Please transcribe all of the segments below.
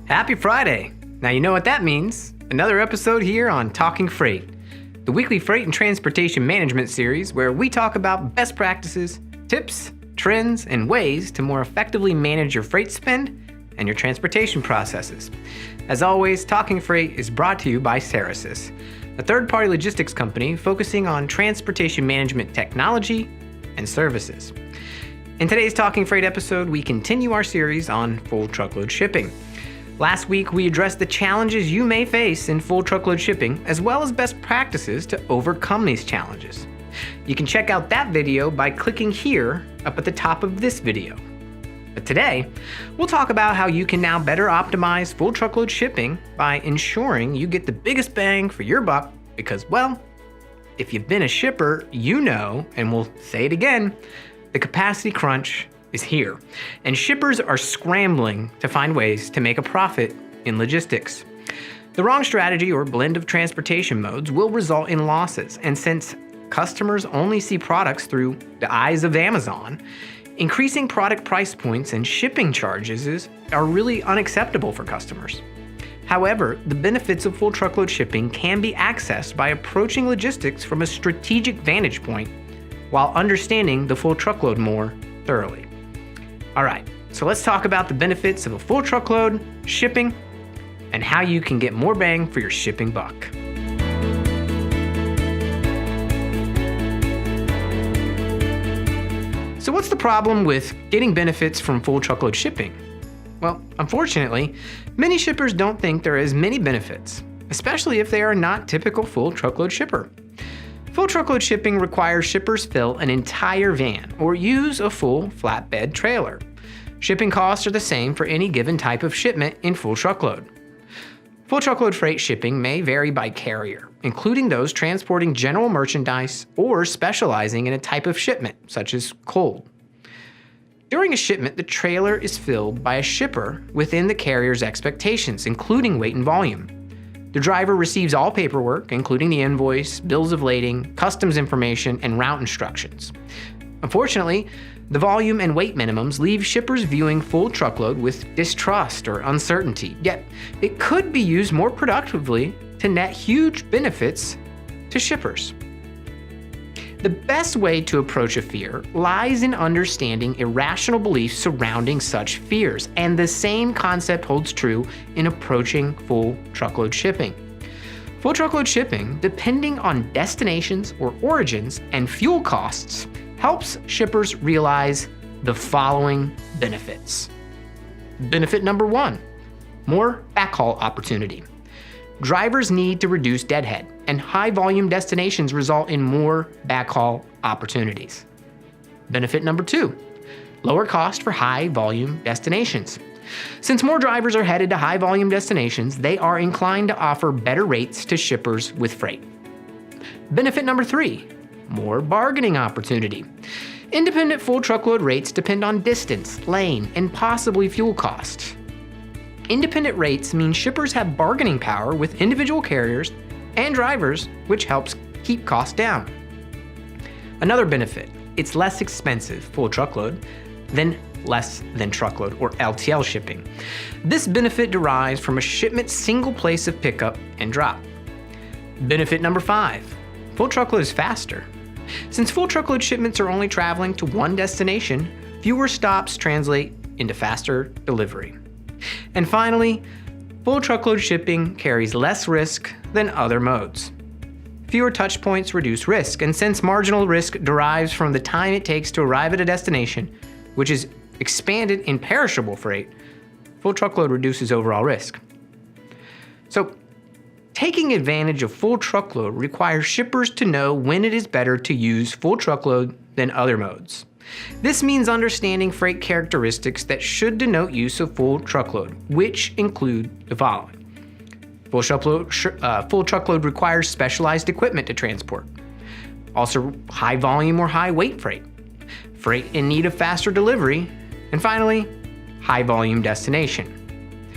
Happy Friday! Now you know what that means. Another episode here on Talking Freight, the weekly freight and transportation management series where we talk about best practices, tips, trends, and ways to more effectively manage your freight spend and your transportation processes. As always, Talking Freight is brought to you by Ceresys, a third-party logistics company focusing on transportation management technology and services. In today's Talking Freight episode, we continue our series on full truckload shipping. Last week, we addressed the challenges you may face in full truckload shipping, as well as best practices to overcome these challenges. You can check out that video by clicking here up at the top of this video. But today, we'll talk about how you can now better optimize full truckload shipping by ensuring you get the biggest bang for your buck because, well, if you've been a shipper, you know, and we'll say it again, the capacity crunch is here, and shippers are scrambling to find ways to make a profit in logistics. The wrong strategy or blend of transportation modes will result in losses, and since customers only see products through the eyes of Amazon, increasing product price points and shipping charges are really unacceptable for customers. However, the benefits of full truckload shipping can be accessed by approaching logistics from a strategic vantage point while understanding the full truckload more thoroughly. All right, so let's talk about the benefits of a full truckload shipping and how you can get more bang for your shipping buck. So what's the problem with getting benefits from full truckload shipping? Well, unfortunately, many shippers don't think there are as many benefits, especially if they are not typical full truckload shipper. Full truckload shipping requires shippers fill an entire van or use a full flatbed trailer. Shipping costs are the same for any given type of shipment in full truckload. Full truckload freight shipping may vary by carrier, including those transporting general merchandise or specializing in a type of shipment, such as cold. During a shipment, the trailer is filled by a shipper within the carrier's expectations, including weight and volume. The driver receives all paperwork, including the invoice, bills of lading, customs information, and route instructions. Unfortunately, the volume and weight minimums leave shippers viewing full truckload with distrust or uncertainty, yet it could be used more productively to net huge benefits to shippers. The best way to approach a fear lies in understanding irrational beliefs surrounding such fears, and the same concept holds true in approaching full truckload shipping. Full truckload shipping, depending on destinations or origins and fuel costs, helps shippers realize the following benefits. Benefit number 1, more backhaul opportunity. Drivers need to reduce deadhead, and high-volume destinations result in more backhaul opportunities. Benefit number 2, lower cost for high-volume destinations. Since more drivers are headed to high-volume destinations, they are inclined to offer better rates to shippers with freight. Benefit number 3, more bargaining opportunity. Independent full truckload rates depend on distance, lane, and possibly fuel cost. Independent rates mean shippers have bargaining power with individual carriers and drivers, which helps keep costs down. Another benefit, it's less expensive full truckload than less than truckload or LTL shipping. This benefit derives from a shipment's single place of pickup and drop. Benefit number 5, full truckload is faster. Since full truckload shipments are only traveling to one destination, fewer stops translate into faster delivery. And finally, full truckload shipping carries less risk than other modes. Fewer touch points reduce risk, and since marginal risk derives from the time it takes to arrive at a destination, which is expanded in perishable freight, full truckload reduces overall risk. So, taking advantage of full truckload requires shippers to know when it is better to use full truckload than other modes. This means understanding freight characteristics that should denote use of full truckload, which include the following. Full truckload requires specialized equipment to transport. Also, high volume or high weight freight. Freight in need of faster delivery. And finally, high volume destination.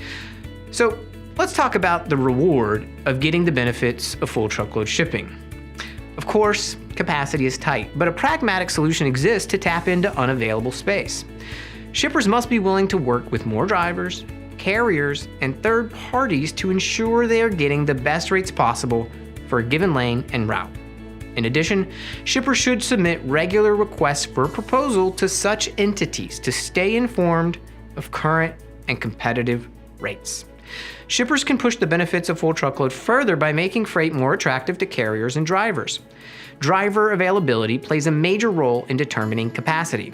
So, let's talk about the reward of getting the benefits of full truckload shipping. Of course, capacity is tight, but a pragmatic solution exists to tap into unavailable space. Shippers must be willing to work with more drivers, carriers, and third parties to ensure they are getting the best rates possible for a given lane and route. In addition, shippers should submit regular requests for proposal to such entities to stay informed of current and competitive rates. Shippers can push the benefits of full truckload further by making freight more attractive to carriers and drivers. Driver availability plays a major role in determining capacity.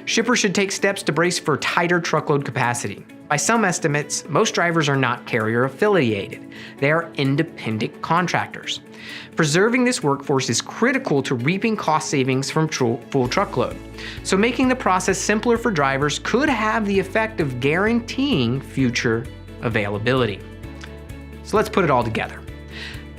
Shippers should take steps to brace for tighter truckload capacity. By some estimates, most drivers are not carrier affiliated. They are independent contractors. Preserving this workforce is critical to reaping cost savings from full truckload. So making the process simpler for drivers could have the effect of guaranteeing future availability. So let's put it all together.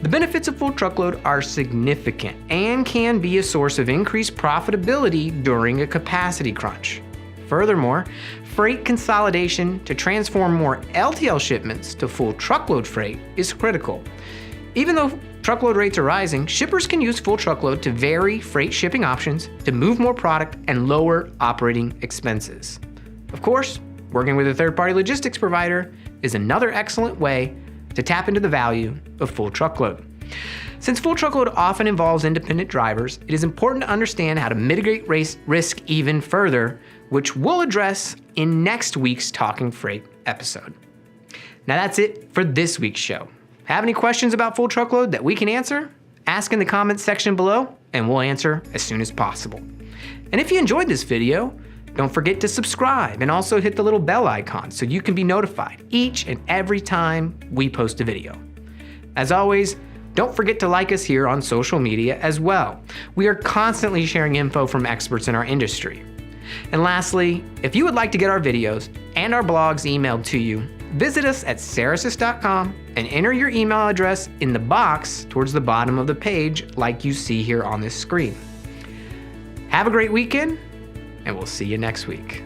The benefits of full truckload are significant and can be a source of increased profitability during a capacity crunch. Furthermore, freight consolidation to transform more LTL shipments to full truckload freight is critical. Even though truckload rates are rising, shippers can use full truckload to vary freight shipping options to move more product and lower operating expenses. Of course, working with a third-party logistics provider is another excellent way to tap into the value of full truckload. Since full truckload often involves independent drivers, it is important to understand how to mitigate risk even further, which we'll address in next week's Talking Freight episode. Now that's it for this week's show. Have any questions about full truckload that we can answer? Ask in the comments section below, and we'll answer as soon as possible. And if you enjoyed this video, don't forget to subscribe and also hit the little bell icon so you can be notified each and every time we post a video. As always, don't forget to like us here on social media as well. We are constantly sharing info from experts in our industry. And lastly, if you would like to get our videos and our blogs emailed to you, visit us at cerasis.com and enter your email address in the box towards the bottom of the page like you see here on this screen. Have a great weekend, and we'll see you next week.